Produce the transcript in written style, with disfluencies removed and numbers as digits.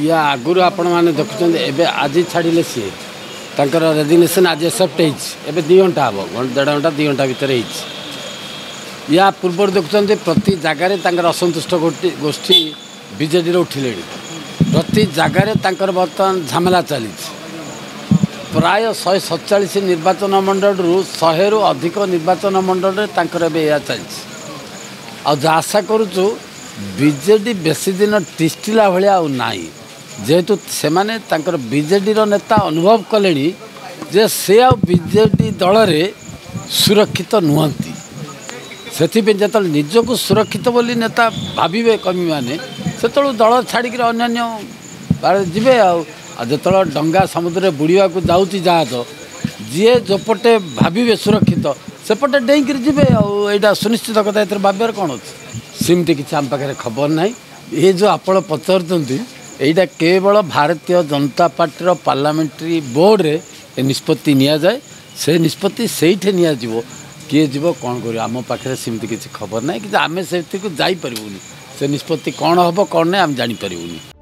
या आगुरी आपण मैंने देखुं एवं आज छाड़े सी रेजिग्नेशन आज एक्सेप्ट हो 2 घंटा हम 1.5 घंटा 2 घंटा भितर या पूर्व देखुं प्रति जगार असंतुष्ट गोष्ठी बीजेडी उठिले प्रति जगार बर्तमान झमेला चली प्राय 147 निर्वाचन मंडल 100 रु अधिक निर्वाचन मंडल या चलती आशा करुचु बीजेडी बेसी दिन तिष्टिला भाया नाई जेहेतु से माने बीजेडी नेता अनुभव कले जे से बीजेडी दल में सुरक्षित नुहति से जो निजक सुरक्षित बोली नेता भावे कमी मैंने से दल छाड़ी अन्य जीवे जो डंगा समुद्र बुड़वा को जाऊँगी जहाज जी जोपटे भावे सुरक्षित सेपटे डेईक जी आईटा सुनिश्चित कथा ये भाव्यार कौन अच्छे सेमती किसी आम पाखे खबर ना ये जो आप पचार यहाँ केवल Bharatiya Janata party parliamentary board रे निष्पत्ति निया जाए से निष्पत्ति से किए जीव कौन कर आम पाखे सेमती किसी खबर ना कि आम से जापरूनी से निष्पत्ति कौन हम कौन ना आम जापर।